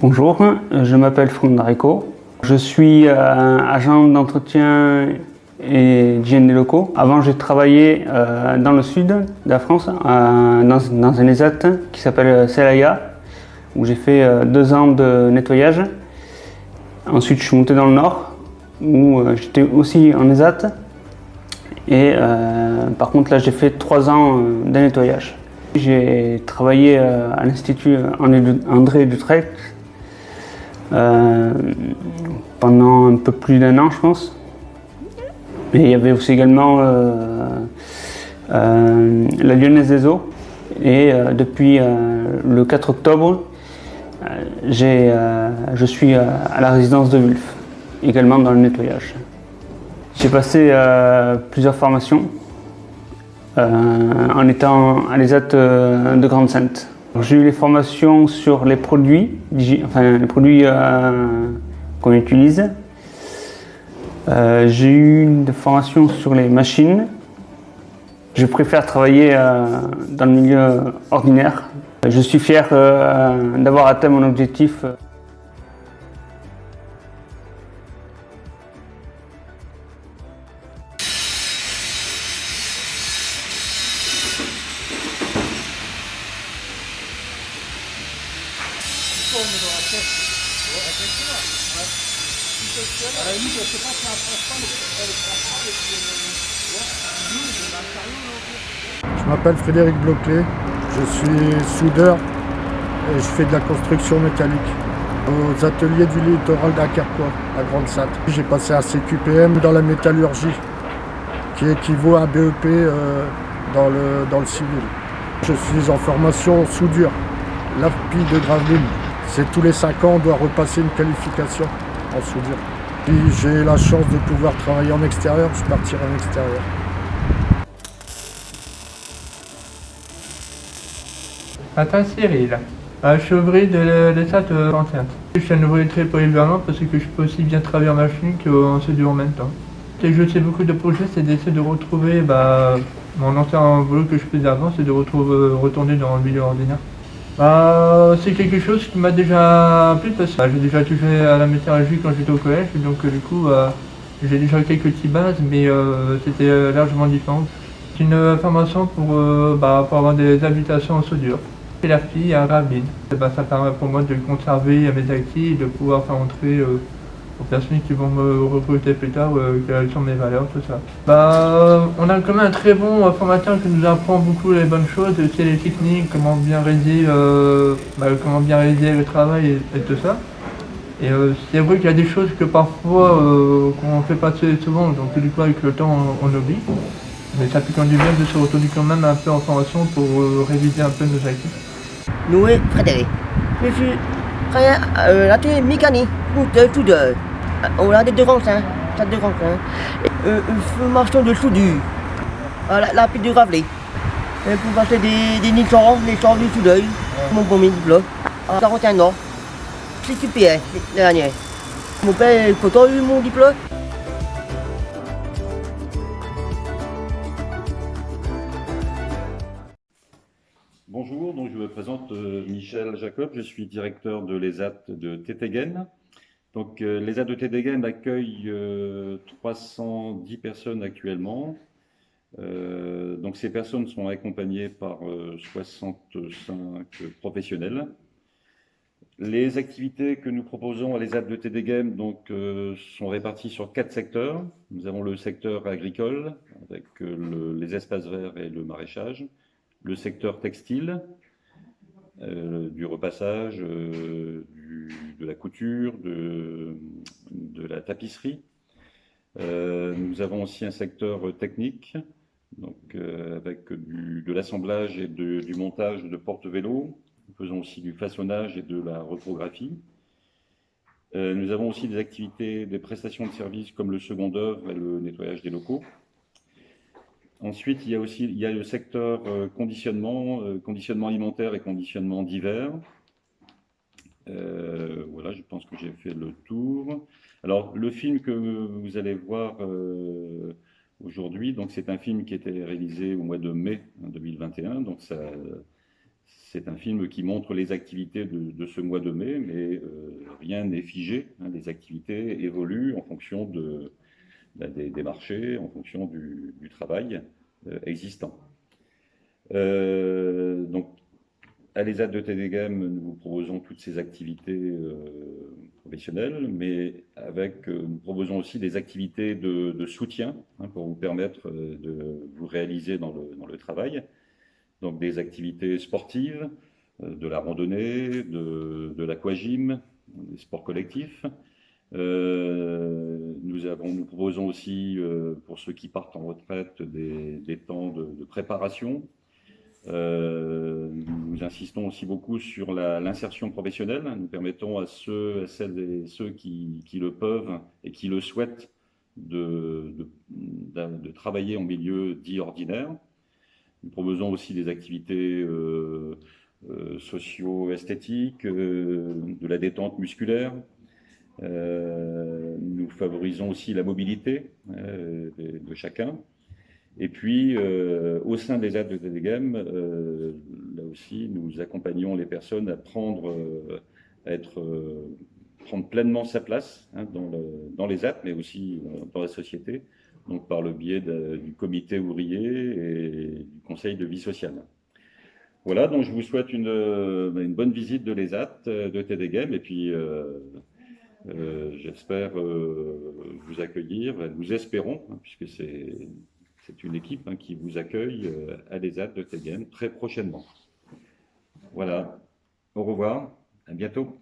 Bonjour, je m'appelle Frédérico. Je suis agent d'entretien et d'hygiène des locaux. Avant, j'ai travaillé dans le sud de la France, dans un ESAT qui s'appelle Celaya, où j'ai fait 2 ans de nettoyage. Ensuite, je suis monté dans le nord, où j'étais aussi en ESAT. Et par contre, là, j'ai fait 3 ans de nettoyage. J'ai travaillé à l'Institut André Dutrecht pendant un peu plus d'1 an, je pense. Et il y avait aussi également la Lyonnaise des Eaux. Et depuis le 4 octobre, je suis à la résidence de Wulf, également dans le nettoyage. J'ai passé plusieurs formations en étant à l'ESAT de Grande-Sainte. J'ai eu les formations sur les produits, qu'on utilise. J'ai eu des formations sur les machines. Je préfère travailler dans le milieu ordinaire. Je suis fier d'avoir atteint mon objectif. Je m'appelle Frédéric Bloclet, je suis soudeur et je fais de la construction mécanique aux ateliers du littoral d'Aquerquois à Grande-Sainte. J'ai passé un CQPM dans la métallurgie qui équivaut à un BEP dans le civil. Je suis en formation soudure, l'AFPI de Gravelines. C'est tous les 5 ans on doit repasser une qualification en soudure. Puis j'ai la chance de pouvoir travailler en extérieur, je partirai en extérieur. Attends Cyril, je suis ouvrier de l'ESAT de Grande-Sainte. Je suis un ouvrier très polyvalent parce que je peux aussi bien travailler en machine qu'en soudure en même temps. Et je sais beaucoup de projets, c'est d'essayer de retrouver mon ancien boulot que je faisais avant, c'est de retourner dans le milieu ordinaire. C'est quelque chose qui m'a déjà plu parce que j'ai déjà touché à la métallurgie quand j'étais au collège, donc du coup j'ai déjà quelques petites bases, mais c'était largement différent. C'est une formation pour avoir des habitations en soudure. C'est la fille à Gravelines. Ça permet pour moi de conserver mes acquis et de pouvoir faire entrer aux personnes qui vont me recruter plus tard, quelles sont mes valeurs, tout ça. On a quand même un très bon formateur qui nous apprend beaucoup les bonnes choses, aussi les techniques, comment bien réaliser le travail et tout ça. Et c'est vrai qu'il y a des choses que parfois qu'on ne fait pas souvent, donc du coup avec le temps on oublie. Mais ça fait quand même du bien de se retourner quand même un peu en formation pour réviser un peu nos acquis. Nous, Frédéric. Je suis l'atelier mécanique, tout de. On a des 2 rangs, ça de rangs. Formation de soudure, la pile de Gravelines. Pour passer des nichons, les champs du soudeur. Mon premier diplôme, à 41 ans. C'est QPR, l'année dernière. Mon père est content de mon diplôme. Bonjour, donc je me présente Michel Jacob, je suis directeur de l'ESAT de Tétéguen. Donc l'ESAT de Tétéguen accueille 310 personnes actuellement. Donc ces personnes sont accompagnées par 65 professionnels. Les activités que nous proposons à l'ESAT de Tétéguen sont réparties sur 4 secteurs. Nous avons le secteur agricole avec les espaces verts et le maraîchage. Le secteur textile, du repassage, de la couture, de la tapisserie. Nous avons aussi un secteur technique, avec de l'assemblage et du montage de porte-vélos. Nous faisons aussi du façonnage et de la reprographie. Nous avons aussi des activités, des prestations de services comme le second œuvre et le nettoyage des locaux. Ensuite, il y a le secteur conditionnement alimentaire et conditionnement divers. Voilà, je pense que j'ai fait le tour. Alors, le film que vous allez voir aujourd'hui, donc c'est un film qui a été réalisé au mois de mai 2021, donc c'est un film qui montre les activités de ce mois de mai, mais rien n'est figé. Hein, les activités évoluent en fonction des marchés, en fonction du travail existant. Donc, à l'ESAT de TDGAM, nous vous proposons toutes ces activités professionnelles, mais nous proposons aussi des activités de soutien hein, pour vous permettre de vous réaliser dans le travail. Donc des activités sportives, de la randonnée, de l'aquagym, des sports collectifs. Nous proposons aussi, pour ceux qui partent en retraite, des temps de préparation. Nous insistons aussi beaucoup sur l'insertion professionnelle. Nous permettons à celles et ceux qui le peuvent et qui le souhaitent de travailler en milieu dit ordinaire. Nous proposons aussi des activités socio-esthétiques, de la détente musculaire. Nous favorisons aussi la mobilité de chacun. Et puis, au sein des ESAT de TDGAM, là aussi, nous accompagnons les personnes à prendre pleinement sa place hein, dans les ESAT, mais aussi dans la société, donc par le biais du comité ouvrier et du conseil de vie sociale. Voilà, donc je vous souhaite une bonne visite de l'ESAT de TDGAM, et puis j'espère vous accueillir, nous espérons, hein, puisque c'est une équipe hein, qui vous accueille à l'ESAT de TDGAM très prochainement. Voilà, au revoir, à bientôt.